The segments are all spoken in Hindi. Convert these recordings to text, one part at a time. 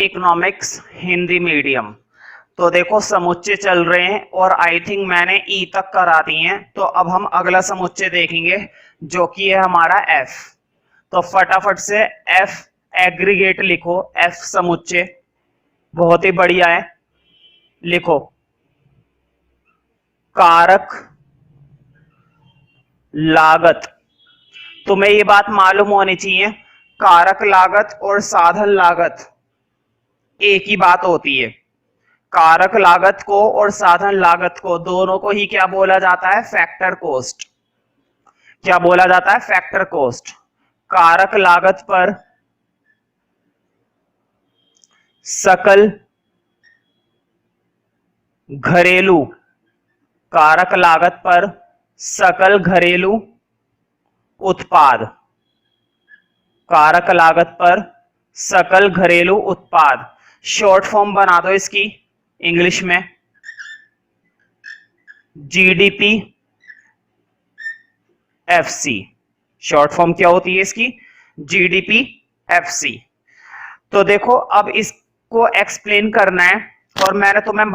Economics Hindi medium. तो देखो समुच्चय चल रहे हैं और आई थिंक मैंने ई तक करा दी हैं। तो अब हम अगला समुच्चय देखेंगे जो कि है हमारा एफ। तो फटाफट से एफ एग्रीगेट लिखो। एफ समुच्चय बहुत ही बढ़िया है। लिखो कारक लागत। तुम्हें ये बात मालूम होनी चाहिए, कारक लागत और साधन लागत एक ही बात होती है। कारक लागत को और साधन लागत को दोनों को ही क्या बोला जाता है? Factor cost. क्या बोला जाता है? Factor cost. कारक लागत पर सकल घरेलू, कारक लागत पर सकल घरेलू उत्पाद, कारक लागत पर सकल घरेलू उत्पाद। शॉर्ट फॉर्म बना दो इसकी इंग्लिश में, जीडीपी एफसी। शॉर्ट फॉर्म क्या होती है इसकी? GDP FC. तो देखो अब इसको एक्सप्लेन करना है और तुम्हें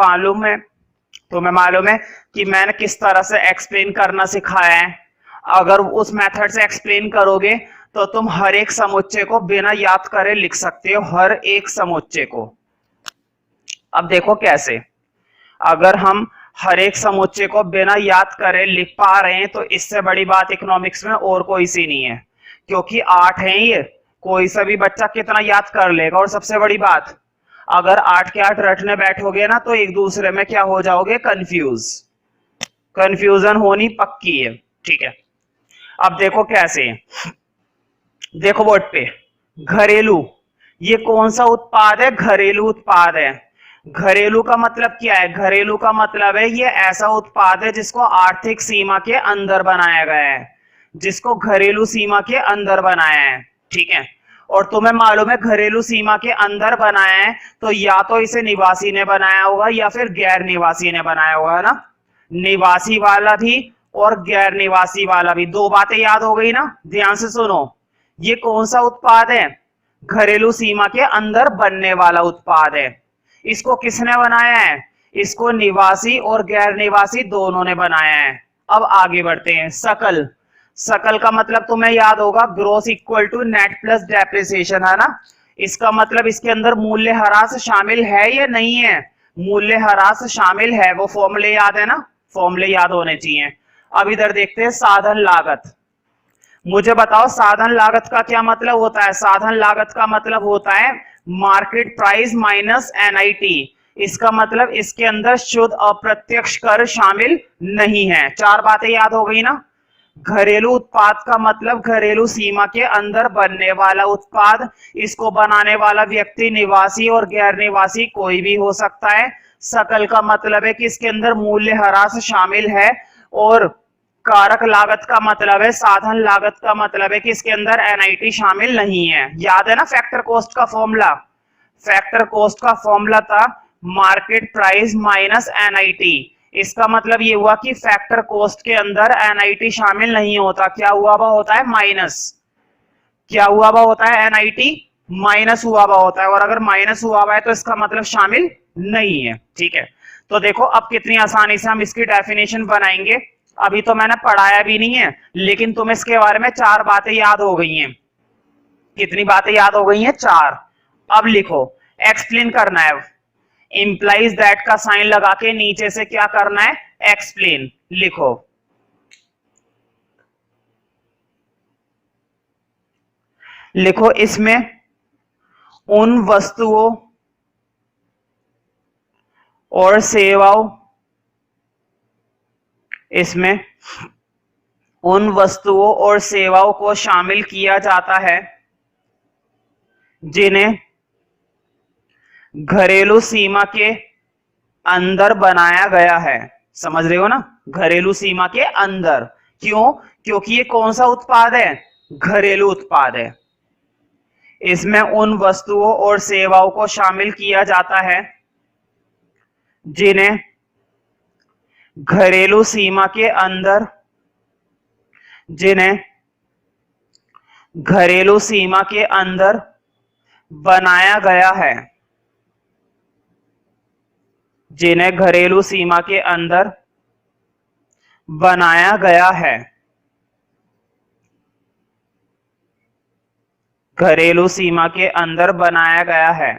मालूम है कि मैंने किस तरह से एक्सप्लेन करना सिखाया है। अगर उस मेथड से एक्सप्लेन करोगे तो तुम हर एक समुच्चय को बिना याद करे लिख सकते हो, हर एक समुच्चय को। अब देखो कैसे। अगर हम हर एक समुच्चय को बिना याद करे लिख पा रहे हैं तो इससे बड़ी बात इकोनॉमिक्स में और कोई सी नहीं है, क्योंकि 8 है ये, कोई सा भी बच्चा कितना याद कर लेगा। और सबसे बड़ी बात, अगर 8 के 8 रटने बैठोगे ना तो एक दूसरे में क्या हो जाओगे? कंफ्यूजन होनी पक्की है। ठीक है, अब देखो कैसे। देखो बोर्ड पे घरेलू, ये कौन सा उत्पाद है? घरेलू उत्पाद है। घरेलू का मतलब क्या है? घरेलू का मतलब है ये ऐसा उत्पाद है जिसको आर्थिक सीमा के अंदर बनाया गया है, जिसको घरेलू सीमा के अंदर बनाया है। ठीक है, और तुम्हें मालूम है घरेलू सीमा के अंदर बनाया है तो या तो इसे निवासी ने बनाया होगा या फिर गैर निवासी ने बनाया होगा ना। निवासी वाला भी और गैर निवासी वाला भी, दो बातें याद हो गई ना। ध्यान से सुनो, ये कौन सा उत्पाद है? घरेलू सीमा के अंदर बनने वाला उत्पाद है। इसको किसने बनाया है? इसको निवासी और गैर निवासी दोनों ने बनाया है। अब आगे बढ़ते हैं। सकल, सकल का मतलब तुम्हें याद होगा, gross equal to net plus depreciation, है ना। इसका मतलब इसके अंदर मूल्य ह्रास शामिल है या नहीं है? मूल्य ह्रास शामिल है। वो फॉर्मूले याद है ना, फॉर्मूले याद होने चाहिए। अब इधर देखते हैं साधन लागत। मुझे बताओ साधन लागत का क्या मतलब होता है? साधन लागत का मतलब होता है मार्केट प्राइस माइनस एनआईटी। इसका मतलब इसके अंदर शुद्ध अप्रत्यक्ष कर शामिल नहीं है। 4 बातें याद हो गई ना। घरेलू उत्पाद का मतलब घरेलू सीमा के अंदर बनने वाला उत्पाद। इसको बनाने वाला व्यक्ति निवासी और गैर निवासी कोई भी हो सकता है। सकल का मतलब है कि इसके अंदर मूल्य ह्रास शामिल है। और कारक लागत का मतलब है, साधन लागत का मतलब है कि इसके अंदर एनआईटी शामिल नहीं है। याद है ना फैक्टर कॉस्ट का फॉर्मूला? फैक्टर कॉस्ट का फॉर्मूला था मार्केट प्राइस माइनस एनआईटी। इसका मतलब ये हुआ कि फैक्टर कॉस्ट के अंदर एनआईटी शामिल नहीं होता। क्या हुआ हुआ होता है? माइनस। क्या हुआ हुआ होता है? एनआईटी माइनस हुआ हुआ होता है। और अगर माइनस हुआ हुआ है तो इसका मतलब शामिल नहीं है। ठीक है, तो देखो अब कितनी आसानी से हम इसकी डेफिनेशन बनाएंगे। अभी तो मैंने पढ़ाया भी नहीं है, लेकिन तुम्हें इसके बारे में 4 बातें याद हो गई हैं। कितनी बातें याद हो गई हैं? 4। अब लिखो, एक्सप्लेन करना है। इंप्लाइज दैट का साइन लगा के नीचे से क्या करना है? एक्सप्लेन लिखो। लिखो इसमें उन वस्तुओं और सेवाओं, इसमें उन वस्तुओं और सेवाओं को शामिल किया जाता है जिन्हें घरेलू सीमा के अंदर बनाया गया है। समझ रहे हो ना? घरेलू सीमा के अंदर। क्यों? क्योंकि ये कौन सा उत्पाद है? घरेलू उत्पाद है। इसमें उन वस्तुओं और सेवाओं को शामिल किया जाता है जिन्हें घरेलू सीमा के अंदर, जिन्हें घरेलू सीमा के अंदर बनाया गया है। जिन्हें घरेलू सीमा के अंदर बनाया गया है, घरेलू सीमा के अंदर बनाया गया है।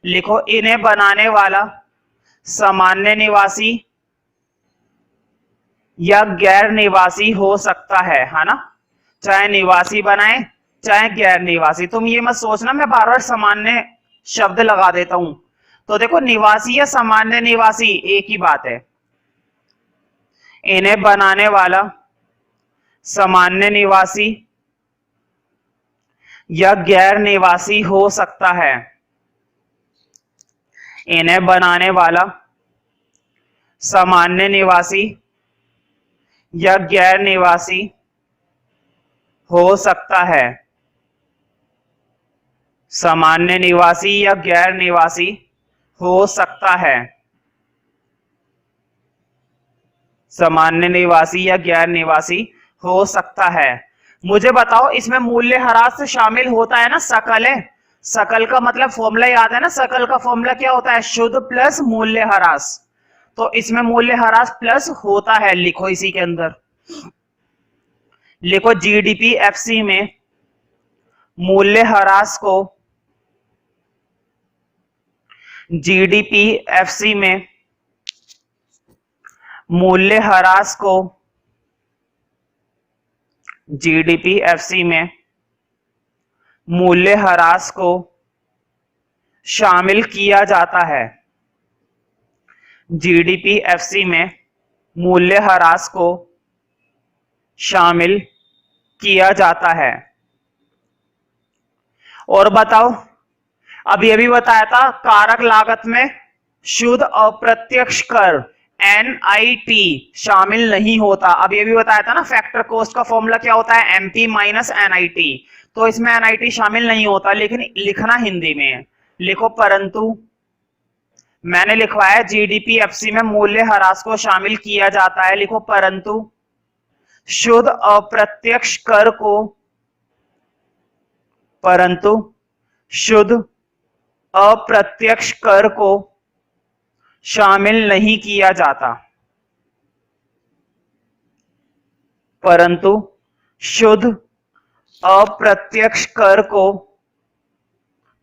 लिखो, इन्हें बनाने वाला सामान्य निवासी या गैर निवासी हो सकता है ना, चाहे निवासी बनाए चाहे गैर निवासी। तुम ये मत सोचना मैं बार बार सामान्य शब्द लगा देता हूं। तो देखो, निवासी या सामान्य निवासी एक ही बात है। इन्हें बनाने वाला सामान्य निवासी या गैर निवासी हो सकता है। इन्हें बनाने वाला सामान्य निवासी या गैर निवासी हो सकता है। सामान्य निवासी या गैर निवासी हो सकता है। सामान्य निवासी या गैर निवासी हो सकता है। मुझे बताओ, इसमें मूल्यह्रास शामिल होता है ना, सकल है। सकल का मतलब फॉर्मूला याद है ना, सकल का फॉर्मूला क्या होता है? शुद्ध प्लस मूल्यह्रास। तो इसमें मूल्यह्रास प्लस होता है। लिखो इसी के अंदर, लिखो जीडीपी एफसी में मूल्यह्रास को, जीडीपी एफसी में मूल्यह्रास को, जीडीपी एफसी में मूल्यह्रास को शामिल किया जाता है। जीडीपी एफसी में मूल्यह्रास को शामिल किया जाता है। और बताओ, अभी अभी बताया था कारक लागत में शुद्ध अप्रत्यक्ष कर एनआईटी शामिल नहीं होता। अभी अभी बताया था ना, फैक्टर कॉस्ट का फॉर्मूला क्या होता है? MP minus NIT. तो इसमें एनआईटी शामिल नहीं होता, लेकिन लिखना हिंदी में है। लिखो, परंतु मैंने लिखवाया जीडीपी एफसी में मूल्यह्रास को शामिल किया जाता है। लिखो, परंतु शुद्ध अप्रत्यक्ष कर को, परंतु शुद्ध अप्रत्यक्ष कर को शामिल नहीं किया जाता। परंतु शुद्ध अप्रत्यक्ष कर को,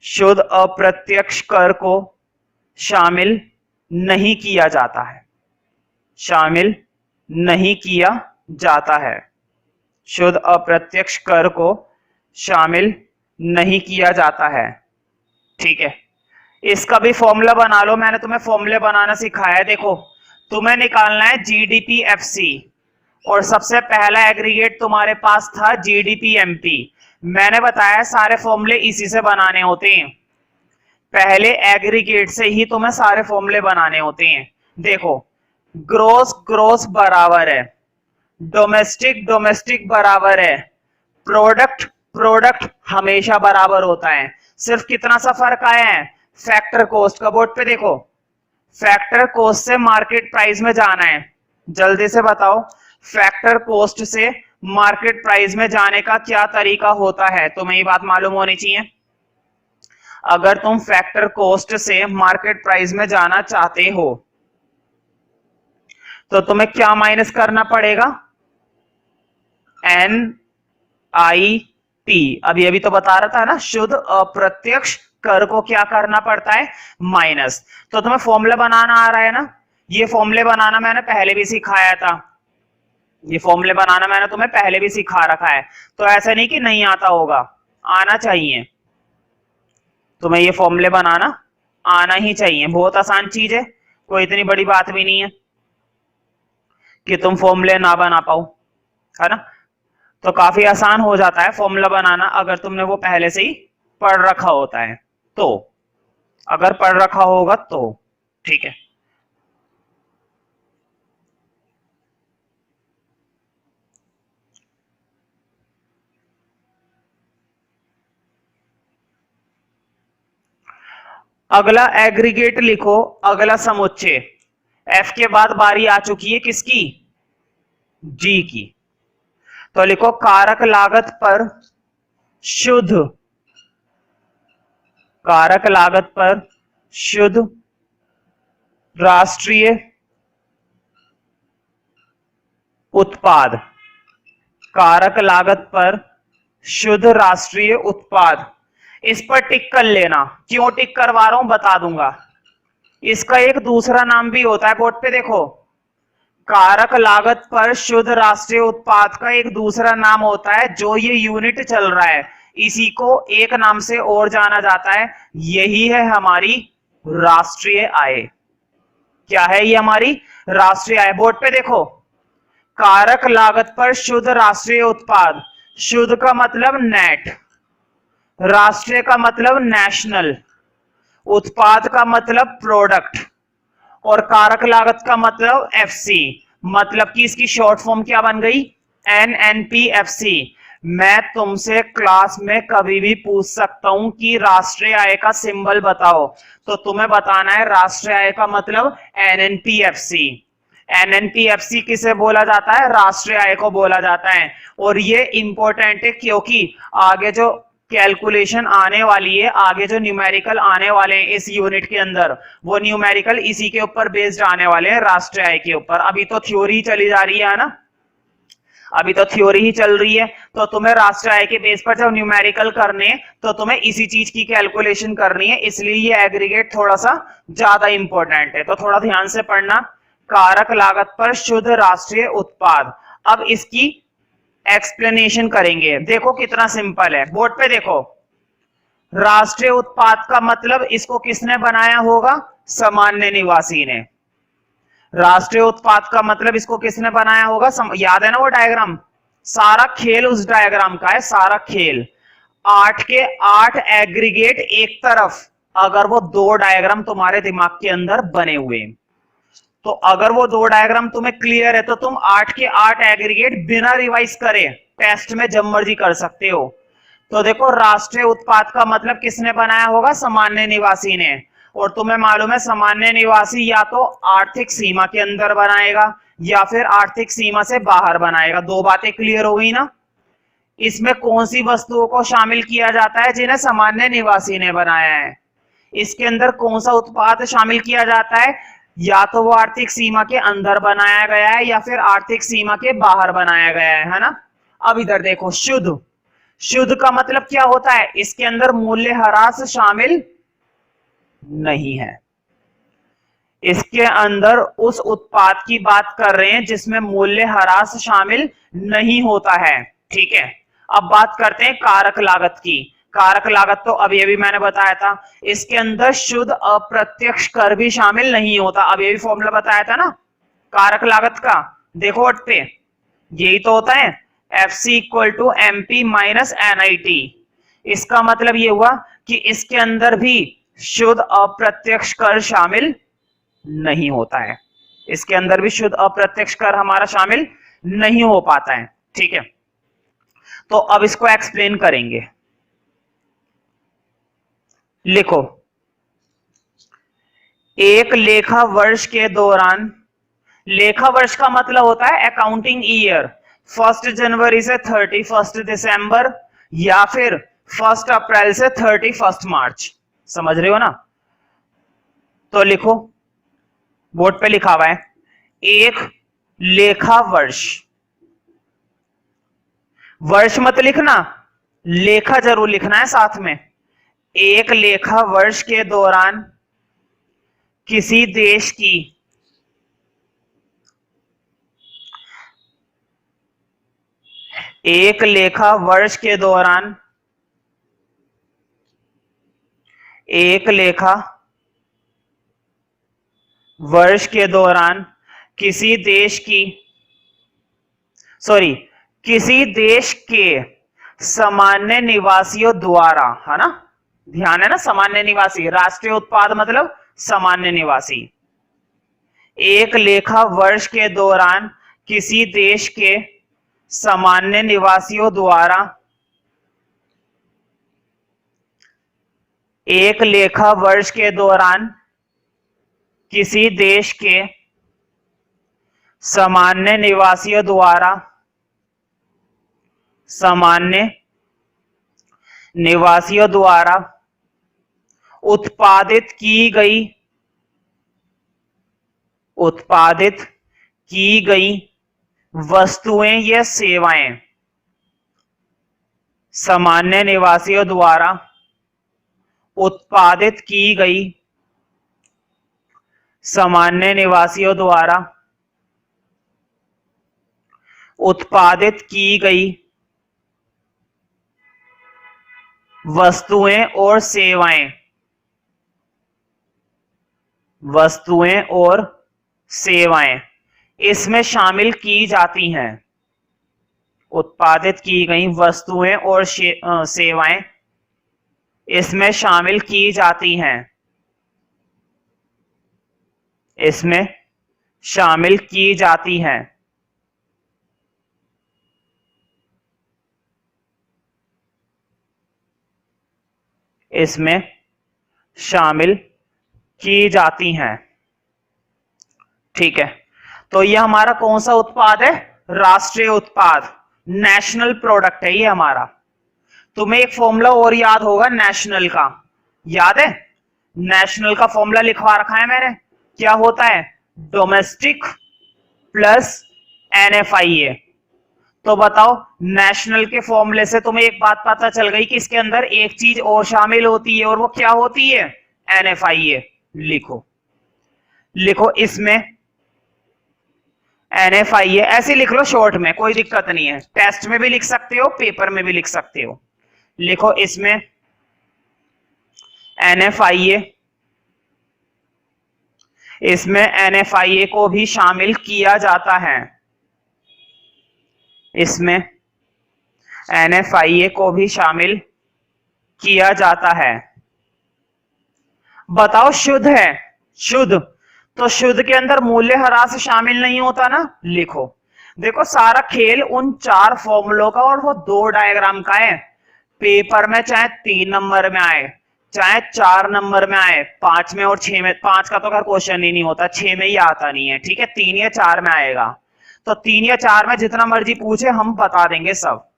शुद्ध अप्रत्यक्ष कर को शामिल नहीं किया जाता है। शामिल नहीं किया जाता है। शुद्ध अप्रत्यक्ष कर को शामिल नहीं किया जाता है। ठीक है, इसका भी फॉर्मूला बना लो। मैंने तुम्हें फॉर्मूले बनाना सिखाया है। देखो, तुम्हें निकालना है जीडीपी एफसी, और सबसे पहला एग्रीगेट तुम्हारे पास था जीडीपी एमपी। मैंने बताया सारे फॉर्मूले इसी से बनाने होते हैं। पहले एग्रीगेट से ही तुम्हें सारे फॉर्मूले बनाने होते हैं। देखो, ग्रोस ग्रोस बराबर है, डोमेस्टिक डोमेस्टिक बराबर है, प्रोडक्ट प्रोडक्ट हमेशा बराबर होता है। सिर्फ कितना सा फर्क आया है? फैक्टर कॉस्ट का। बोर्ड पे देखो, फैक्टर कॉस्ट से मार्केट प्राइस में जाना है। जल्दी से बताओ, फैक्टर कॉस्ट से मार्केट प्राइस में जाने का क्या तरीका होता है? तुम्हें ये बात मालूम होनी चाहिए। अगर तुम फैक्टर कॉस्ट से मार्केट प्राइस में जाना चाहते हो तो तुम्हें क्या माइनस करना पड़ेगा? N I T. अभी अभी तो बता रहा था ना, शुद्ध अप्रत्यक्ष कर को क्या करना पड़ता है? माइनस। तो तुम्हें फॉर्मूला बनाना आ रहा है ना? ये फॉर्मूले बनाना मैंने पहले भी सिखाया था। ये फॉर्मूले बनाना मैंने तुम्हें पहले भी सिखा रखा है। तो ऐसा नहीं कि नहीं आता होगा, आना चाहिए। तुम्हें ये फॉर्मूले बनाना आना ही चाहिए। बहुत आसान चीज है, कोई इतनी बड़ी बात भी नहीं है कि तुम फॉर्मूले ना बना पाओ, है ना। तो काफी आसान हो जाता है फॉर्मूला बनाना अगर तुमने वो पहले से ही पढ़ रखा होता है तो। अगर पढ़ रखा होगा तो ठीक है। अगला एग्रीगेट लिखो, अगला समुच्चय। एफ के बाद बारी आ चुकी है किसकी? जी की। तो लिखो, कारक लागत पर शुद्ध, कारक लागत पर शुद्ध राष्ट्रीय उत्पाद, कारक लागत पर शुद्ध राष्ट्रीय उत्पाद। इस पर टिक कर लेना, क्यों टिक करवा रहा हूं बता दूंगा। इसका एक दूसरा नाम भी होता है, बोर्ड पे देखो, कारक लागत पर शुद्ध राष्ट्रीय उत्पाद का एक दूसरा नाम होता है, जो ये यूनिट चल रहा है इसी को एक नाम से और जाना जाता है, यही है हमारी राष्ट्रीय आय। क्या है ये हमारी राष्ट्रीय आय? बोर्ड पे देखो, कारक लागत पर शुद्ध राष्ट्रीय उत्पाद, शुद्ध का मतलब नेट, राष्ट्रीय का मतलब नेशनल, उत्पाद का मतलब प्रोडक्ट, और कारक लागत का मतलब एफसी, मतलब कि इसकी शॉर्ट फॉर्म क्या बन गई? एनएनपीएफसी। मैं तुमसे क्लास में कभी भी पूछ सकता हूं कि राष्ट्रीय आय का सिंबल बताओ, तो तुम्हें बताना है राष्ट्रीय आय का मतलब एनएनपीएफसी। एनएनपीएफसी किसे बोला जाता है? राष्ट्रीय आय को बोला जाता है। और ये इंपॉर्टेंट है क्योंकि आगे जो कैलकुलेशन आने वाली है, आगे जो न्यूमेरिकल आने वाले हैं इस यूनिट के अंदर, वो न्यूमेरिकल इसी के ऊपर बेस्ड आने वाले हैं, राष्ट्रीय आय के ऊपर। अभी तो थ्योरी चली जा रही है ना, अभी तो थ्योरी ही चल रही है, तो तुम्हें राष्ट्रीय आय के बेस पर जब न्यूमेरिकल करने तो तुम्हें इसी चीज की कैलकुलेशन करनी है, इसलिए ये एग्रीगेट थोड़ा सा ज्यादा इंपॉर्टेंट है, तो थोड़ा ध्यान से पढ़ना। कारक लागत पर शुद्ध राष्ट्रीय उत्पाद, अब इसकी एक्सप्लेनेशन करेंगे। देखो कितना सिंपल है, बोर्ड पे देखो, राष्ट्रीय उत्पाद का मतलब इसको किसने बनाया होगा? सामान्य निवासी ने। राष्ट्रीय उत्पाद का मतलब इसको किसने बनाया होगा? याद है ना वो डायग्राम? सारा खेल उस डायग्राम का है, सारा खेल। 8 के 8 एग्रीगेट एक तरफ, अगर वो दो डायग्राम तुम्हारे दिमाग के अंदर बने हुए, तो अगर वो दो डायग्राम तुम्हें क्लियर है तो तुम 8 के 8 एग्रीगेट बिना रिवाइज करे टेस्ट में जब मर्जी कर सकते हो। तो देखो, राष्ट्रीय उत्पाद का मतलब किसने बनाया होगा? सामान्य निवासी ने। और तुम्हें मालूम है सामान्य निवासी या तो आर्थिक सीमा के अंदर बनाएगा या फिर आर्थिक सीमा से बाहर बनाएगा। दो बातें क्लियर हो गई ना? इसमें कौन सी वस्तुओं को शामिल किया जाता है जिन्हें सामान्य निवासी ने बनाया है? इसके अंदर कौन सा उत्पाद शामिल किया जाता है? या तो वो आर्थिक सीमा के अंदर बनाया गया है या फिर आर्थिक सीमा के बाहर बनाया गया है ना? अब इधर देखो, शुद्ध, शुद्ध का मतलब क्या होता है? इसके अंदर मूल्यह्रास शामिल नहीं है। इसके अंदर उस उत्पाद की बात कर रहे हैं जिसमें मूल्यह्रास शामिल नहीं होता है, ठीक है। अब बात करते हैं कारक लागत की। कारक लागत तो अब ये भी मैंने बताया था, इसके अंदर शुद्ध अप्रत्यक्ष कर भी शामिल नहीं होता। अब ये भी फॉर्मूला बताया था ना कारक लागत का, देखो वट पे, यही तो होता है FC equal to MP minus NIT। इसका मतलब ये हुआ कि इसके अंदर भी शुद्ध अप्रत्यक्ष कर शामिल नहीं होता है, इसके अंदर भी शुद्ध अप्रत्यक्ष कर हमारा शामिल नहीं हो पाता है, ठीक है। तो अब इसको एक्सप्लेन करेंगे। लिखो, एक लेखा वर्ष के दौरान, लेखा वर्ष का मतलब होता है अकाउंटिंग ईयर, 1 जनवरी से 31 दिसंबर या फिर 1 अप्रैल से 31 मार्च, समझ रहे हो ना? तो लिखो, बोर्ड पे लिखा हुआ है एक लेखा वर्ष, वर्ष मत लिखना, लेखा जरूर लिखना है साथ में। एक लेखा वर्ष के दौरान किसी देश की एक लेखा वर्ष के दौरान एक लेखा वर्ष के दौरान किसी देश की किसी देश के सामान्य निवासियों द्वारा, है ना, ध्यान है ना, सामान्य निवासी, राष्ट्रीय उत्पाद मतलब सामान्य निवासी। एक लेखा वर्ष के दौरान किसी देश के सामान्य निवासियों द्वारा एक लेखा वर्ष के दौरान किसी देश के सामान्य निवासियों द्वारा उत्पादित की गई उत्पादित की गई वस्तुएं या सेवाएं सामान्य निवासियों द्वारा उत्पादित की गई सामान्य निवासियों द्वारा उत्पादित की गई वस्तुएं और सेवाएं इसमें शामिल की जाती हैं। उत्पादित की गई वस्तुएं और सेवाएं इसमें शामिल की जाती हैं। इसमें शामिल की जाती हैं। इसमें शामिल की जाती हैं। ठीक है, तो ये हमारा कौन सा उत्पाद है? राष्ट्रीय उत्पाद, नेशनल प्रोडक्ट है ये हमारा। तुम्हें एक फॉर्मूला और याद होगा नेशनल का, याद है? नेशनल का फॉर्मूला लिखवा रखा है मैंने, क्या होता है? Domestic plus NFIA। तो बताओ, नेशनल के फॉर्मूले से तुम्हें एक बात पता चल गई कि इसके अंदर एक चीज और शामिल होती है, और वो क्या होती है? NFIA। लिखो इसमें NFIA, ऐसे लिख लो शॉर्ट में, कोई दिक्कत नहीं है। टेस्ट में भी लिख सकते हो, पेपर में भी लिख सकते हो। लिखो इसमें NFIA, इसमें NFIA को भी शामिल किया जाता है। इसमें NFIA को भी शामिल किया जाता है। बताओ, शुद्ध है? शुद्ध, तो शुद्ध के अंदर मूल्य ह्रास शामिल नहीं होता ना। लिखो, देखो सारा खेल उन 4 फॉर्मूलों का और वो 2 डायग्राम का है। पेपर में चाहे 3 नंबर में आए, चाहे 4 नंबर में आए, 5 में और 6 में, 5 का तो खैर क्वेश्चन ही नहीं होता, 6 में ही आता नहीं है। ठीक है, 3 या 4 में आएगा, तो 3 या 4 में जितना मर्जी पूछे हम बता देंगे सब।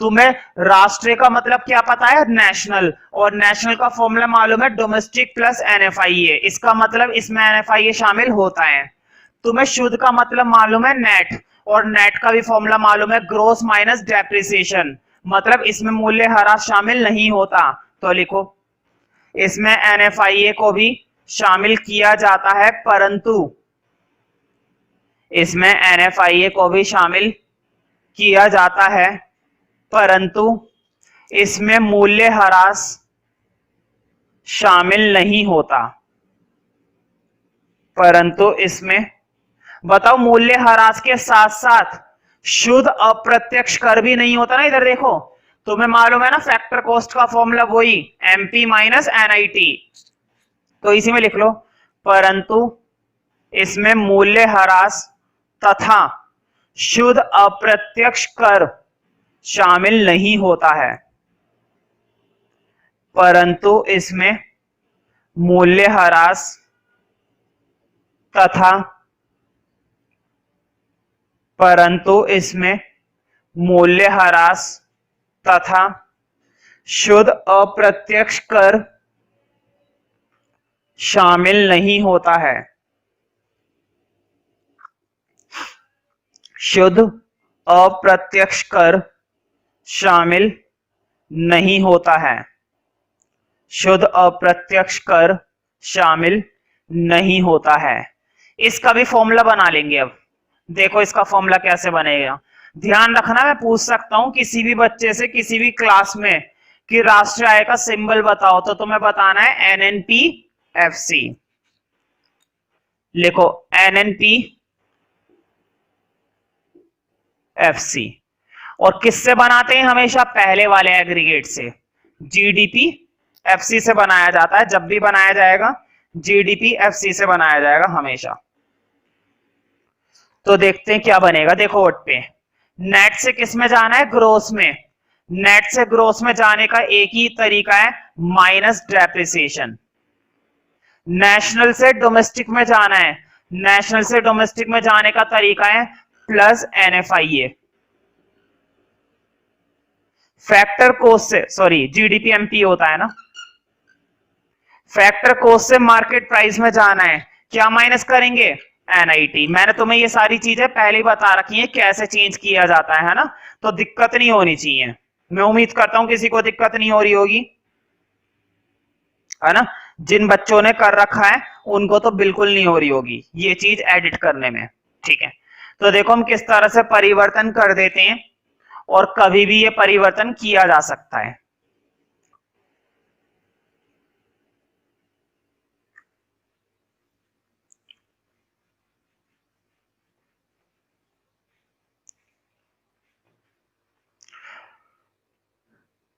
तुम्हें राष्ट्रीय का मतलब क्या पता है? नेशनल, और नेशनल का फॉर्मूला मालूम है डोमेस्टिक प्लस NFIA। इसका मतलब इसमें NFIA शामिल होता है। तुम्हें शुद्ध का मतलब मालूम है नेट, और नेट का भी फॉर्मूला मालूम है ग्रोस माइनस डेप्रिसिएशन, मतलब इसमें मूल्य ह्रास शामिल नहीं होता। तो लिखो, इसमें NFIA को भी शामिल किया जाता है, परंतु इसमें NFIA को भी शामिल किया जाता है, परंतु इसमें मूल्य ह्रास शामिल नहीं होता। परंतु इसमें, बताओ, मूल्य ह्रास के साथ साथ शुद्ध अप्रत्यक्ष कर भी नहीं होता ना। इधर देखो, तुम्हें मालूम है ना फैक्टर कॉस्ट का फॉर्मूला वही MP माइनस NIT, तो इसी में लिख लो, परंतु इसमें मूल्य ह्रास तथा शुद्ध अप्रत्यक्ष कर शामिल नहीं होता है। परंतु इसमें मूल्य ह्रास तथा शुद्ध अप्रत्यक्ष कर शामिल नहीं होता है। शुद्ध अप्रत्यक्ष कर शामिल नहीं होता है। शुद्ध अप्रत्यक्ष कर शामिल नहीं होता है। इसका भी फॉर्मूला बना लेंगे। अब देखो इसका फॉर्मूला कैसे बनेगा, ध्यान रखना। मैं पूछ सकता हूं किसी भी बच्चे से किसी भी क्लास में कि राष्ट्रीय आय का सिंबल बताओ, तो तुम्हें बताना है NNPFC। लिखो NNPFC। और किससे बनाते हैं? हमेशा पहले वाले एग्रीगेट से, GDPFC से बनाया जाता है। जब भी बनाया जाएगा GDPFC से बनाया जाएगा हमेशा। तो देखते हैं क्या बनेगा। देखो वोट पे, नेट से किस में जाना है? ग्रोस में। नेट से ग्रोस में जाने का एक ही तरीका है, माइनस डेप्रिसिएशन। नेशनल से डोमेस्टिक में जाना है, नेशनल से डोमेस्टिक में जाने का तरीका है प्लस NFIA। फैक्टर कॉस्ट से, सॉरी GDPMP होता है ना, फैक्टर कॉस्ट से मार्केट प्राइस में जाना है, क्या माइनस करेंगे? NIT। मैंने तुम्हें ये सारी चीजें पहले ही बता रखी है कैसे चेंज किया जाता है ना, तो दिक्कत नहीं होनी चाहिए। मैं उम्मीद करता हूं किसी को दिक्कत नहीं हो रही होगी, है ना। जिन बच्चों ने कर रखा है उनको तो बिल्कुल नहीं हो रही होगी ये चीज एडिट करने में, ठीक है। तो देखो हम किस तरह से परिवर्तन कर देते हैं और कभी भी ये परिवर्तन किया जा सकता है।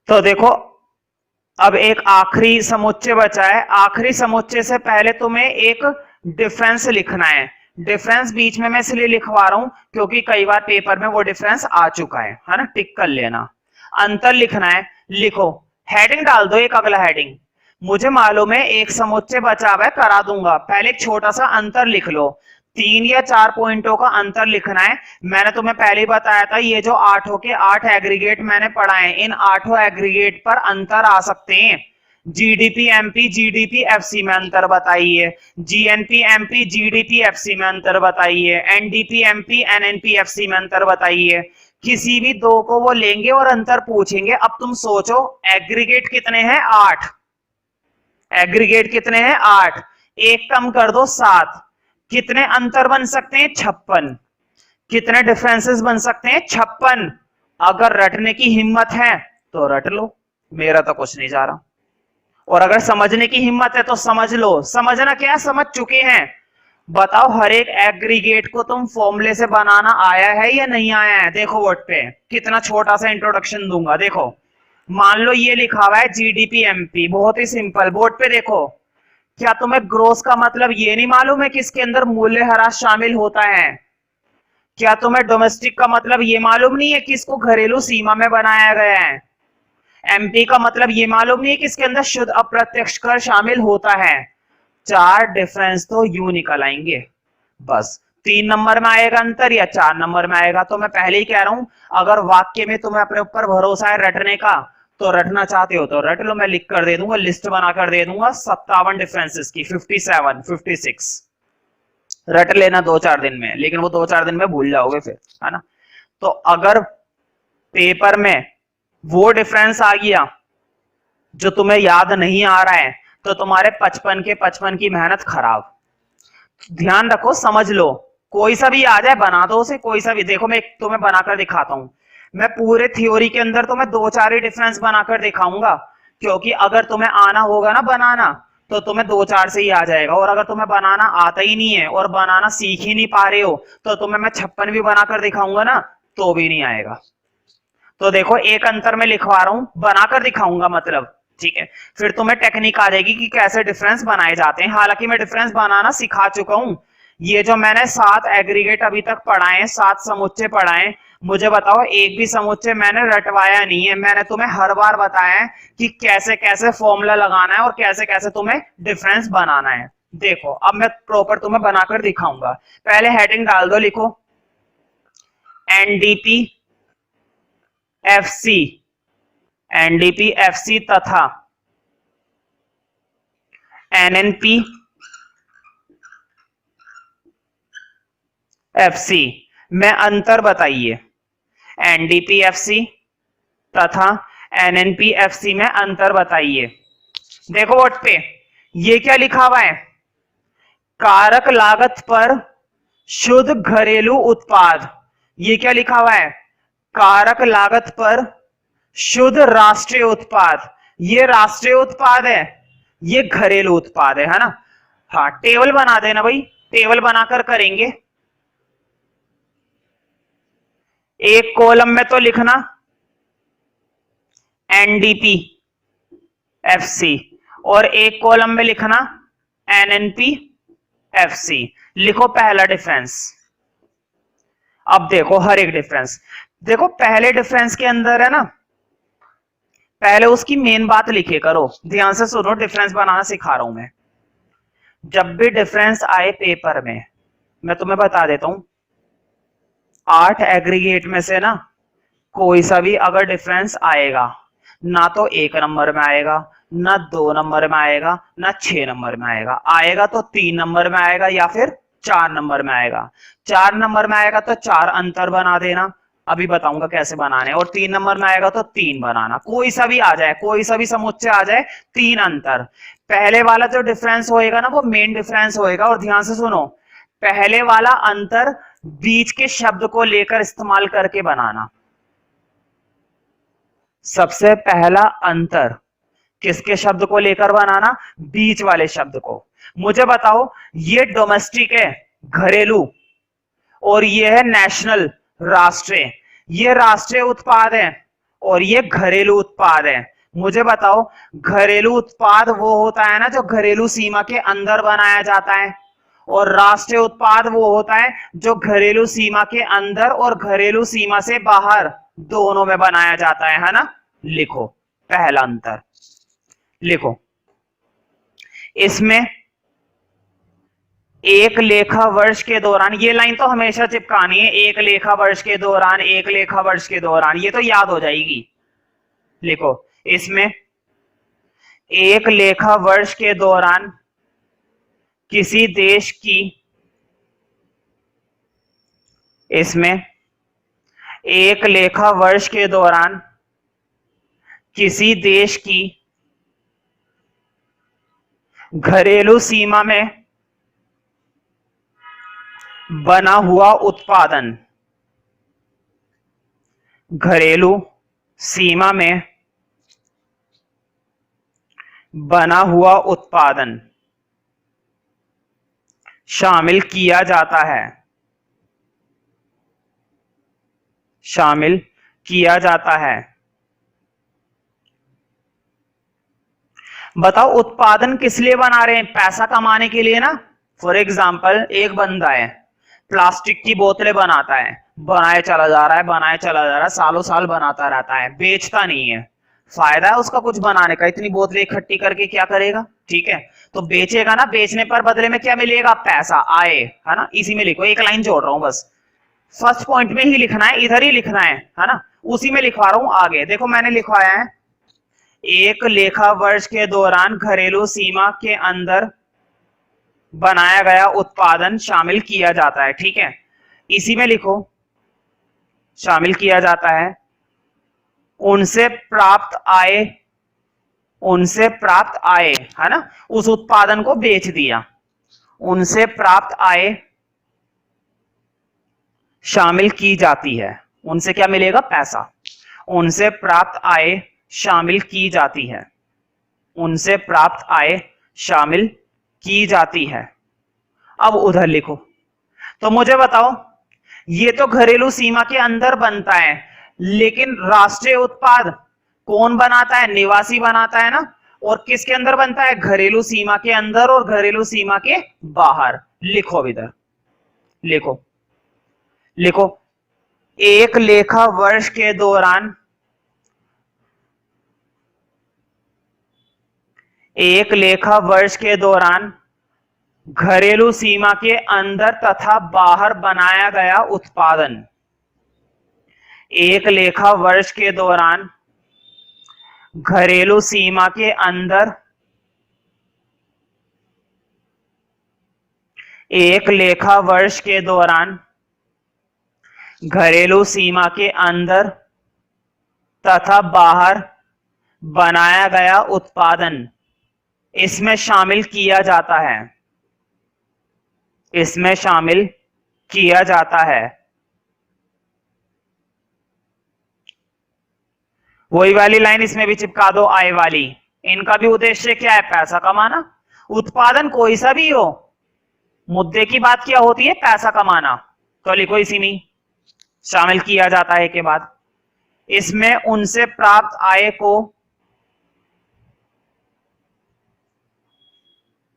तो देखो अब एक आखिरी समुच्चय बचा है। आखिरी समुच्चय से पहले तुम्हें एक डिफरेंस लिखना है। डिफरेंस बीच में मैं इसलिए लिखवा रहा हूं क्योंकि कई बार पेपर में वो डिफरेंस आ चुका है ना, टिक कर लेना। अंतर लिखना है, लिखो, हेडिंग डाल दो, एक अगला हेडिंग। मुझे मालूम है एक समुच्चय बचा हुआ है, करा दूंगा, पहले एक छोटा सा अंतर लिख लो। 3 या 4 पॉइंटों का अंतर लिखना है। मैंने तुम्हें पहले ही बताया था ये जो 8 के 8 एग्रीगेट मैंने पढ़ाए, इन 8 एग्रीगेट पर अंतर आ सकते हैं। जीडीपी एमपी जीडीपी एफसी में अंतर बताइए, जीएनपी एमपी जीडीपी एफसी में अंतर बताइए, एनडीपी एमपी एनएनपी एफसी में अंतर बताइए। किसी भी दो को वो लेंगे और अंतर पूछेंगे। अब तुम सोचो एग्रीगेट कितने हैं, 8। एग्रीगेट कितने हैं, 8। एक कम कर दो, 7। कितने अंतर बन सकते हैं, 56। कितने डिफरेंसेस बन सकते हैं, 56। अगर रटने की हिम्मत है तो रट लो, मेरा तो कुछ नहीं जा रहा। और अगर समझने की हिम्मत है तो समझ लो। समझना क्या, समझ चुके हैं। बताओ हर एक एग्रीगेट को तुम फॉर्मूले से बनाना आया है या नहीं आया है। देखो बोर्ड पे कितना छोटा सा इंट्रोडक्शन दूंगा। देखो मान लो ये लिखा हुआ है जीडीपी एमपी, बहुत ही सिंपल। बोर्ड पे देखो, क्या तुम्हें ग्रोथ का मतलब ये नहीं मालूम है कि इसके अंदर मूल्यह्रास शामिल होता है। क्या तुम्हें डोमेस्टिक का मतलब ये मालूम नहीं है कि इसको घरेलू सीमा में बनाया गया है। एमपी का मतलब ये मालूम नहीं है कि इसके अंदर शुद्ध अप्रत्यक्ष कर शामिल होता है। 4 डिफरेंस तो यूं निकल आएंगे बस। 3 नंबर में आएगा अंतर या 4 नंबर में आएगा। तो मैं पहले ही कह रहा हूं, अगर वाक्य में तुम्हें अपने ऊपर भरोसा है रटने का तो रटना चाहते हो तो रट लो। मैं लिख कर दे दूंगा, लिस्ट बनाकर दे दूंगा 57 डिफरेंसेस की, 57 56। रट लेना 2-4 दिन में, लेकिन वो 2-4 दिन में भूल जाओगे फिर, है ना। तो अगर पेपर में वो डिफरेंस आ गया जो तुम्हें याद नहीं आ रहा है तो तुम्हारे 55 के 55 की मेहनत खराब। ध्यान रखो, समझ लो। कोई सा भी आ जाए बना दो उसे, कोई सा भी। देखो मैं तुम्हें बनाकर दिखाता हूं। मैं पूरे थ्योरी के अंदर तुम्हें 2-4 ही डिफरेंस बनाकर दिखाऊंगा, क्योंकि अगर तुम्हें आना होगा ना बनाना तो तुम्हें 2-4 से ही आ जाएगा। और अगर तुम्हें बनाना आता ही नहीं है और बनाना सीख ही नहीं पा रहे हो तो तुम्हें मैं 56 भी बनाकर दिखाऊंगा ना तो भी नहीं आएगा। तो देखो एक अंतर में लिखवा रहा हूं, बनाकर दिखाऊंगा मतलब, ठीक है। फिर तुम्हें टेक्निक आ जाएगी कि कैसे डिफरेंस बनाए जाते हैं। हालांकि मैं डिफरेंस बनाना सिखा चुका हूं। ये जो मैंने 7 एग्रीगेट अभी तक पढ़ाए हैं, 7 समुच्चय पढ़ाए, मुझे बताओ एक भी समुच्चय मैंने रटवाया नहीं है। मैंने तुम्हें हर बार बताया है कि कैसे कैसे फॉर्मूला लगाना है और कैसे कैसे तुम्हें डिफरेंस बनाना है। देखो अब मैं प्रॉपर तुम्हें बनाकर दिखाऊंगा। पहले हेडिंग डाल दो, लिखो एनडीपी एफसी, एनडीपी एफसी तथा एनएनपी एफसी में अंतर बताइए। एनडीपी एफसी तथा एनएनपी एफसी में अंतर बताइए। देखो बोर्ड पे ये क्या लिखा हुआ है, कारक लागत पर शुद्ध घरेलू उत्पाद। ये क्या लिखा हुआ है, कारक लागत पर शुद्ध राष्ट्रीय उत्पाद। ये राष्ट्रीय उत्पाद है, ये घरेलू उत्पाद है ना। हाँ टेबल बना देना भाई, टेबल बनाकर करेंगे। एक कॉलम में तो लिखना एनडीपी एफसी और एक कॉलम में लिखना एनएनपी एफसी। लिखो पहला डिफरेंस। अब देखो हर एक डिफरेंस, देखो पहले डिफरेंस के अंदर है ना, पहले उसकी मेन बात लिखे करो। ध्यान से सुनो, डिफरेंस बनाना सिखा रहा हूं मैं। जब भी डिफरेंस आए पेपर में, मैं तुम्हें बता देता हूं, 8 एग्रीगेट में से ना कोई सा भी अगर डिफरेंस आएगा, ना तो 1 नंबर में आएगा, ना 2 नंबर में आएगा, ना 6 नंबर में आएगा। आएगा तो 3 नंबर में आएगा या फिर 4 नंबर में आएगा। 4 नंबर में आएगा तो 4 अंतर बना देना, अभी बताऊंगा कैसे बनाने। और 3 नंबर में आएगा तो 3 बनाना, कोई सा भी आ जाए, कोई सा भी समुच्चय आ जाए, 3 अंतर। पहले वाला जो डिफरेंस होएगा ना वो मेन डिफरेंस होएगा। और ध्यान से सुनो, पहले वाला अंतर बीच के शब्द को लेकर इस्तेमाल करके बनाना। सबसे पहला अंतर किसके शब्द को लेकर बनाना? बीच वाले शब्द को। मुझे बताओ, ये डोमेस्टिक है, घरेलू, और ये है नेशनल, राष्ट्रीय। ये राष्ट्रीय उत्पाद है और ये घरेलू उत्पाद है। मुझे बताओ, घरेलू उत्पाद वो होता है ना जो घरेलू सीमा के अंदर बनाया जाता है, और राष्ट्रीय उत्पाद वो होता है जो घरेलू सीमा के अंदर और घरेलू सीमा से बाहर दोनों में बनाया जाता है ना। लिखो पहला अंतर, लिखो इसमें एक लेखा वर्ष के दौरान, ये लाइन तो हमेशा चिपकानी है, एक लेखा वर्ष के दौरान, एक लेखा वर्ष के दौरान, ये तो याद हो जाएगी। लिखो इसमें एक लेखा वर्ष के दौरान किसी देश की, इसमें एक लेखा वर्ष के दौरान किसी देश की घरेलू सीमा में बना हुआ उत्पादन, घरेलू सीमा में बना हुआ उत्पादन शामिल किया जाता है, शामिल किया जाता है। बताओ उत्पादन किस लिए बना रहे हैं? पैसा कमाने के लिए ना। फॉर एग्जाम्पल, एक बंदा है प्लास्टिक की बोतलें बनाता है, बनाए चला जा रहा है, बनाए चला जा रहा है, सालों साल बनाता रहता है, बेचता नहीं है। फायदा है उसका कुछ बनाने का, इतनी बोतलें इकट्ठी करके क्या करेगा? ठीक है, तो बेचेगा ना, बेचने पर बदले में क्या मिलेगा? पैसा, आए, है ना। इसी में लिखो, एक लाइन जोड़ रहा हूं बस, फर्स्ट पॉइंट में ही लिखना है, इधर ही लिखना है ना, उसी में लिखवा रहा हूं। आगे देखो मैंने लिखवाया है, एक लेखा वर्ष के दौरान घरेलू सीमा के अंदर बनाया गया उत्पादन शामिल किया जाता है। ठीक है, इसी में लिखो शामिल किया जाता है, उनसे प्राप्त आय, उनसे प्राप्त आय, है ना, उस उत्पादन को बेच दिया, उनसे प्राप्त आय शामिल की जाती है। उनसे क्या मिलेगा? पैसा। उनसे प्राप्त आय शामिल की जाती है, उनसे प्राप्त आय शामिल की जाती है। अब उधर लिखो, तो मुझे बताओ, ये तो घरेलू सीमा के अंदर बनता है, लेकिन राष्ट्रीय उत्पाद कौन बनाता है? निवासी बनाता है ना। और किसके अंदर बनता है? घरेलू सीमा के अंदर और घरेलू सीमा के बाहर। लिखो अब इधर, लिखो लिखो, एक लेखा वर्ष के दौरान, एक लेखा वर्ष के दौरान घरेलू सीमा के अंदर तथा बाहर बनाया गया उत्पादन, एक लेखा वर्ष के दौरान घरेलू सीमा के अंदर, एक लेखा वर्ष के दौरान घरेलू सीमा के अंदर तथा बाहर बनाया गया उत्पादन इसमें शामिल किया जाता है, इसमें शामिल किया जाता है। वही वाली लाइन इसमें भी चिपका दो, आय वाली। इनका भी उद्देश्य क्या है? पैसा कमाना। उत्पादन कोई सा भी हो, मुद्दे की बात क्या होती है? पैसा कमाना। तो लिखो इसी में शामिल किया जाता है के बाद, इसमें उनसे प्राप्त आय को,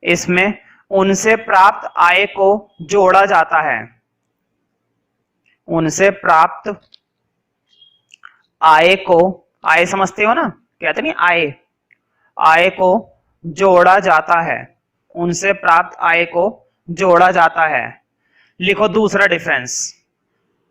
इसमें उनसे प्राप्त आय को जोड़ा जाता है, उनसे प्राप्त आय को, आय समझते हो ना, कहते नहीं आय, आय को जोड़ा जाता है, उनसे प्राप्त आय को जोड़ा जाता है। लिखो दूसरा डिफरेंस।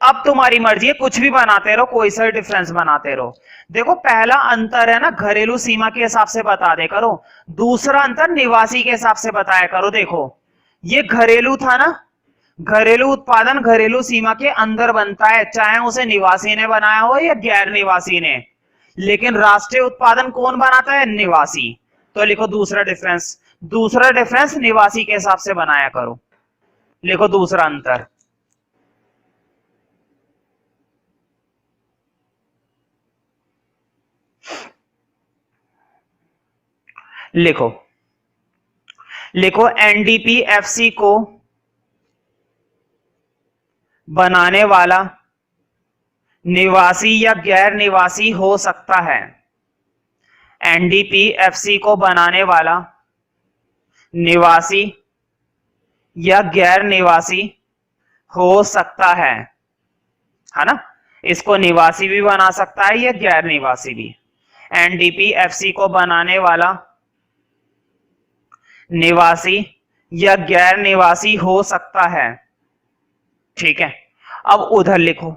अब तुम्हारी मर्जी है, कुछ भी बनाते रहो, कोई सा डिफरेंस बनाते रहो। देखो पहला अंतर है ना, घरेलू सीमा के हिसाब से बता दे करो, दूसरा अंतर निवासी के हिसाब से बताया करो। देखो ये घरेलू था ना, घरेलू उत्पादन घरेलू सीमा के अंदर बनता है, चाहे उसे निवासी ने बनाया हो या गैर निवासी ने, लेकिन राष्ट्रीय उत्पादन कौन बनाता है? निवासी। तो लिखो दूसरा डिफरेंस, दूसरा डिफरेंस निवासी के हिसाब से बनाया करो। लिखो दूसरा अंतर। लिखो लिखो एनडीपीएफसी को बनाने वाला निवासी या गैर निवासी हो सकता है। एनडीपीएफसी को बनाने वाला निवासी या गैर निवासी हो सकता है ना? इसको निवासी भी बना सकता है या गैर निवासी भी। एनडीपीएफसी को बनाने वाला निवासी या गैर निवासी हो सकता है, ठीक है। अब उधर लिखो,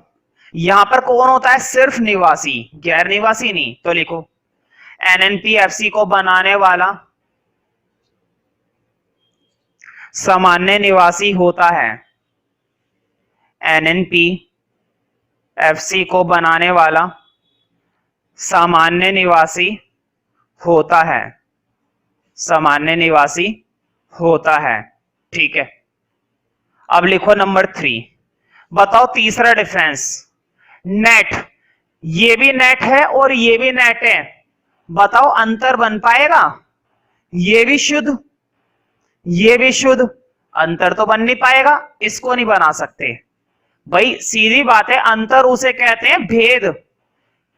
यहां पर कौन होता है? सिर्फ निवासी, गैर निवासी नहीं। तो लिखो एनएनपीएफसी को बनाने वाला सामान्य निवासी होता है। एनएनपीएफसी को बनाने वाला सामान्य निवासी होता है, सामान्य निवासी होता है, ठीक है। अब लिखो नंबर 3, बताओ तीसरा डिफरेंस। नेट, ये भी नेट है और ये भी नेट है, बताओ अंतर बन पाएगा? ये भी शुद्ध, ये भी शुद्ध, अंतर तो बन नहीं पाएगा, इसको नहीं बना सकते भाई। सीधी बात है, अंतर उसे कहते हैं भेद।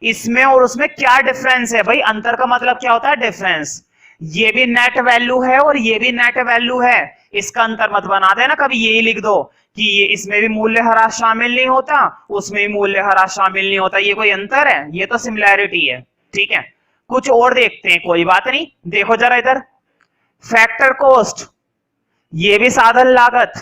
इसमें और उसमें क्या डिफरेंस है भाई? अंतर का मतलब क्या होता है? डिफरेंस। ये भी नेट वैल्यू है और ये भी नेट वैल्यू है, इसका अंतर मत बना देना कभी। यही लिख दो कि ये इसमें भी मूल्य ह्रास शामिल नहीं होता, उसमें भी मूल्य ह्रास शामिल नहीं होता, ये कोई अंतर है? ये तो सिमिलैरिटी है, ठीक है। कुछ और देखते हैं, कोई बात नहीं। देखो जरा इधर, फैक्टर कॉस्ट, ये भी साधन लागत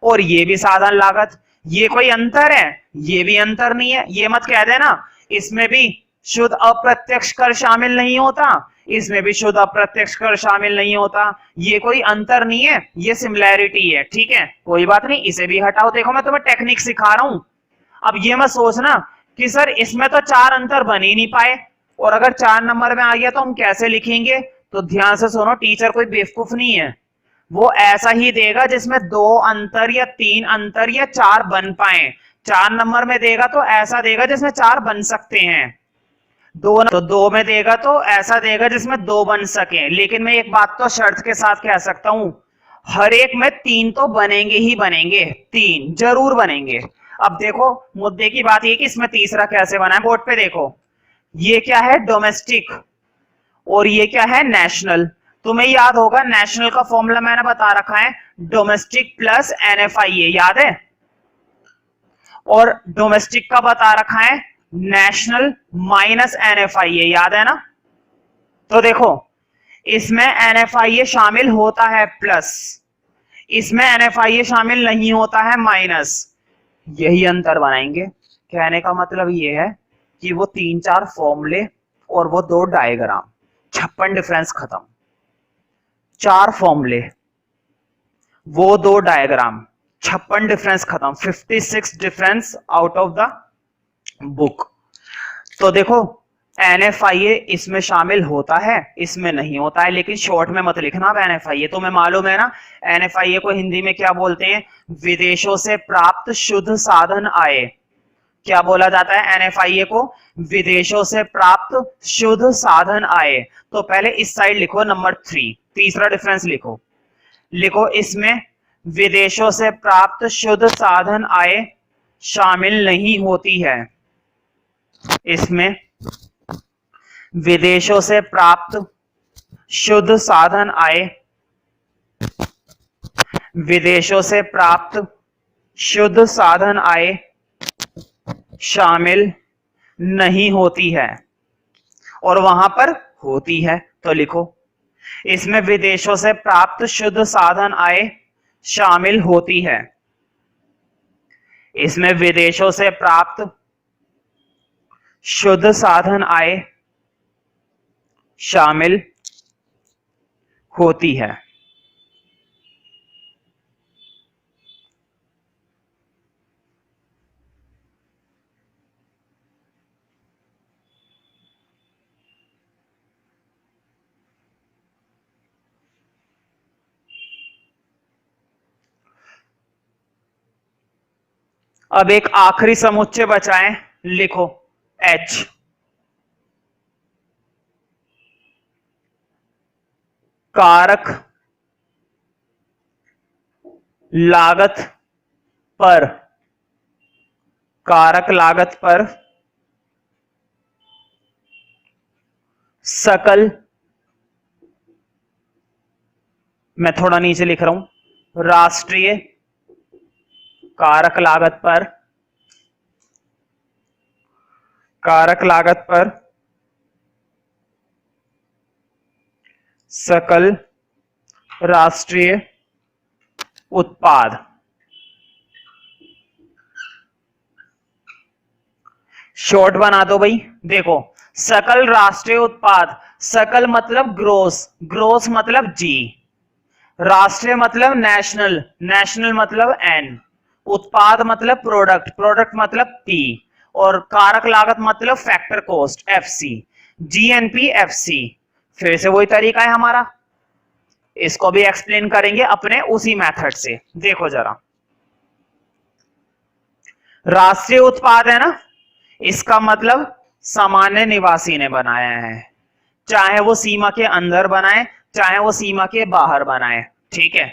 और ये भी साधन लागत, ये कोई अंतर है? ये भी अंतर नहीं है। ये मत कह देना इसमें भी शुद्ध अप्रत्यक्ष कर शामिल नहीं होता, इसमें भी शुद्ध अप्रत्यक्ष कर शामिल नहीं होता, ये कोई अंतर नहीं है, ये सिमिलैरिटी है, ठीक है। कोई बात नहीं, इसे भी हटाओ। देखो मैं तुम्हें टेक्निक सिखा रहा हूं। अब ये मत सोचना कि सर इसमें तो 4 अंतर बन ही नहीं पाए, और अगर 4 नंबर में आ गया तो हम कैसे लिखेंगे? तो ध्यान से सुनो, टीचर कोई बेवकूफ नहीं है, वो ऐसा ही देगा जिसमें 2 अंतर या 3 अंतर या 4 बन पाए। 4 नंबर में देगा तो ऐसा देगा जिसमें 4 बन सकते हैं, 2 तो 2 में देगा तो ऐसा देगा जिसमें 2 बन सके। लेकिन मैं एक बात तो शर्त के साथ कह सकता हूं, हर एक में 3 तो बनेंगे ही बनेंगे, 3 जरूर बनेंगे। अब देखो मुद्दे की बात ये कि इसमें तीसरा कैसे बना है, बोर्ड पे देखो। ये क्या है? डोमेस्टिक, और ये क्या है? नेशनल। तुम्हें याद होगा नेशनल का फॉर्मूला मैंने बता रखा है, डोमेस्टिक प्लस एनएफआईए, याद है? और डोमेस्टिक का बता रखा है नेशनल माइनस एनएफआईए, याद है ना? तो देखो इसमें एनएफआईए शामिल होता है प्लस, इसमें एनएफआईए शामिल नहीं होता है माइनस, यही अंतर बनाएंगे। कहने का मतलब ये है कि वो 3-4 फॉर्मूले और वो 2 डायग्राम, 56 डिफरेंस खत्म। 4 फॉर्मूले, वो 2 डायग्राम, 56 डिफरेंस खत्म, 56 difference out of the book. तो देखो एनएफआईए इसमें शामिल होता है, इसमें नहीं होता है, लेकिन शॉर्ट में मत लिखना। अब एनएफआईए तुम्हें मालूम है ना, एनएफआईए को हिंदी में क्या बोलते हैं? विदेशों से प्राप्त शुद्ध साधन आय। क्या बोला जाता है एनएफआईए को? विदेशों से प्राप्त शुद्ध साधन आय। तो पहले इस साइड लिखो नंबर 3, तीसरा डिफरेंस लिखो। लिखो इसमें विदेशों से प्राप्त शुद्ध साधन आय शामिल नहीं होती है, इसमें विदेशों से प्राप्त शुद्ध साधन आय, विदेशों से प्राप्त शुद्ध साधन आय शामिल नहीं होती है, और वहां पर होती है। तो लिखो इसमें विदेशों से प्राप्त शुद्ध साधन आय शामिल होती है, इसमें विदेशों से प्राप्त शुद्ध साधन आय शामिल होती है। अब एक आखिरी समुच्चय बचा है, लिखो H। कारक लागत पर, कारक लागत पर सकल, मैं थोड़ा नीचे लिख रहा हूं, राष्ट्रीय कारक लागत पर, कारक लागत पर सकल राष्ट्रीय उत्पाद। शॉर्ट बना दो भाई। देखो, सकल राष्ट्रीय उत्पाद, सकल मतलब ग्रोस, ग्रोस मतलब जी, राष्ट्रीय मतलब नेशनल, नेशनल मतलब एन, उत्पाद मतलब प्रोडक्ट, प्रोडक्ट मतलब पी, और कारक लागत मतलब factor cost FC, GNP FC. फिर से वही तरीका है हमारा, इसको भी एक्सप्लेन करेंगे अपने उसी मेथड से। देखो जरा, राष्ट्रीय उत्पाद है ना, इसका मतलब सामान्य निवासी ने बनाया है, चाहे वो सीमा के अंदर बनाए चाहे वो सीमा के बाहर बनाए, ठीक है।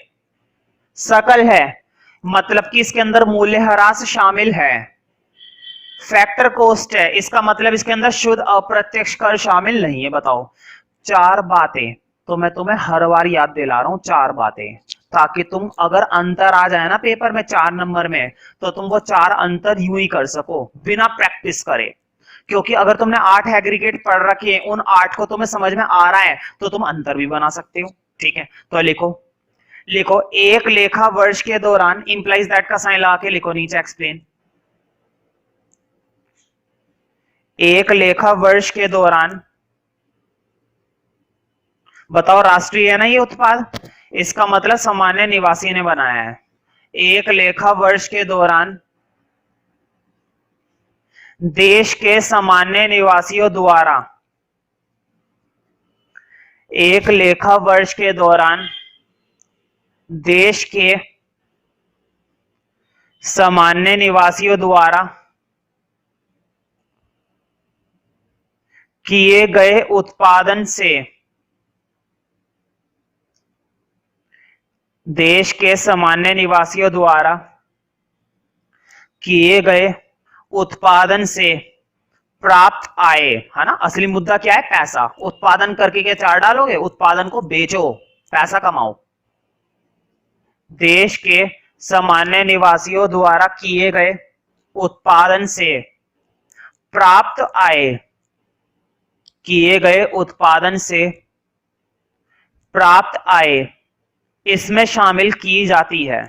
सकल है मतलब कि इसके अंदर मूल्यह्रास शामिल है। फैक्टर कॉस्ट है, इसका मतलब इसके अंदर शुद्ध अप्रत्यक्ष कर शामिल नहीं है। बताओ, चार बातें तो मैं तुम्हें हर बार याद दिला रहा हूं, चार बातें, ताकि तुम अगर अंतर आ जाए ना पेपर में 4 नंबर में, तो तुम वो 4 अंतर यूं ही कर सको बिना प्रैक्टिस करे। क्योंकि अगर तुमने 8 एग्रीगेट पढ़ रखे, उन 8 को तुम्हें समझ में आ रहा है, तो तुम अंतर भी बना सकते हो, ठीक है। तो लिखो, लिखो एक लेखा वर्ष के दौरान, इंप्लाइज दैट का साइन लगा के लिखो नीचे, एक्सप्लेन। एक लेखा वर्ष के दौरान, बताओ राष्ट्रीय है ना ये उत्पाद, इसका मतलब सामान्य निवासी ने बनाया है। एक लेखा वर्ष के दौरान देश के सामान्य निवासियों द्वारा, एक लेखा वर्ष के दौरान देश के सामान्य निवासियों द्वारा किए गए उत्पादन से, देश के सामान्य निवासियों द्वारा किए गए उत्पादन से प्राप्त आय, है ना, असली मुद्दा क्या है, पैसा। उत्पादन करके क्या चार डालोगे, उत्पादन को बेचो, पैसा कमाओ। देश के सामान्य निवासियों द्वारा किए गए उत्पादन से प्राप्त आय, किए गए उत्पादन से प्राप्त आय इसमें शामिल की जाती है,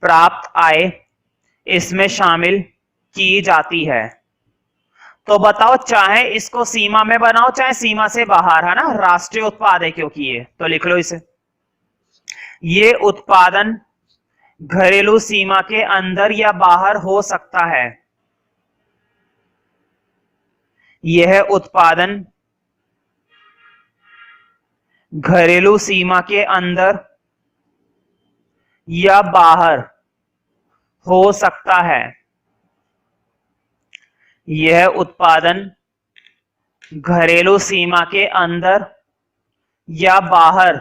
प्राप्त आय इसमें शामिल की जाती है। तो बताओ, चाहे इसको सीमा में बनाओ चाहे सीमा से बाहर, है ना, राष्ट्रीय उत्पाद है क्योंकि ये, तो लिख लो इसे। ये उत्पादन घरेलू सीमा के अंदर या बाहर हो सकता है, यह उत्पादन घरेलू सीमा के अंदर या बाहर हो सकता है, यह उत्पादन घरेलू सीमा के अंदर या बाहर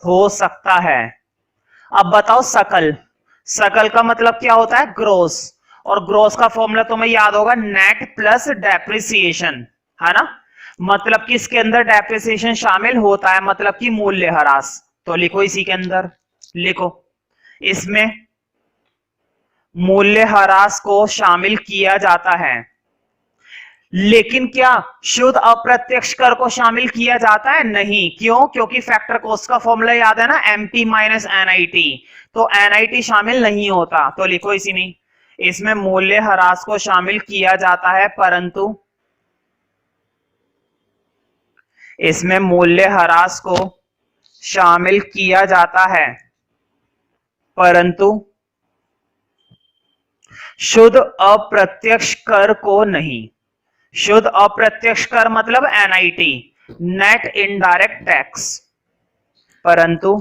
हो सकता है। अब बताओ सकल, सकल का मतलब क्या होता है, ग्रोस, और ग्रोस का फॉर्मूला तुम्हें याद होगा, नेट प्लस डेप्रिसिएशन, है ना, मतलब कि इसके अंदर डेप्रिसिएशन शामिल होता है, मतलब कि मूल्यह्रास। तो लिखो इसी के अंदर, लिखो इसमें मूल्यह्रास को शामिल किया जाता है। लेकिन क्या शुद्ध अप्रत्यक्ष कर को शामिल किया जाता है, नहीं। क्यों, क्योंकि फैक्टर कॉस्ट का फॉर्मूला याद है ना, एमपी माइनस एनआईटी, तो एनआईटी शामिल नहीं होता। तो लिखो इसी में, इसमें मूल्यह्रास को शामिल किया जाता है, परंतु इसमें मूल्यह्रास को शामिल किया जाता है परंतु शुद्ध अप्रत्यक्ष कर को नहीं। शुद्ध अप्रत्यक्ष कर मतलब एनआईटी, नेट इनडायरेक्ट टैक्स, परंतु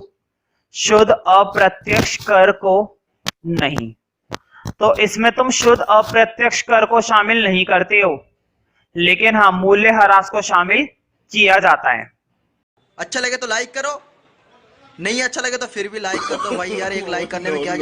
शुद्ध अप्रत्यक्ष कर को नहीं। तो इसमें तुम शुद्ध अप्रत्यक्ष कर को शामिल नहीं करते हो, लेकिन हाँ मूल्यह्रास को शामिल किया जाता है। अच्छा लगे तो लाइक करो, नहीं अच्छा लगे तो फिर भी लाइक कर दो भाई यार, एक लाइक करने में क्या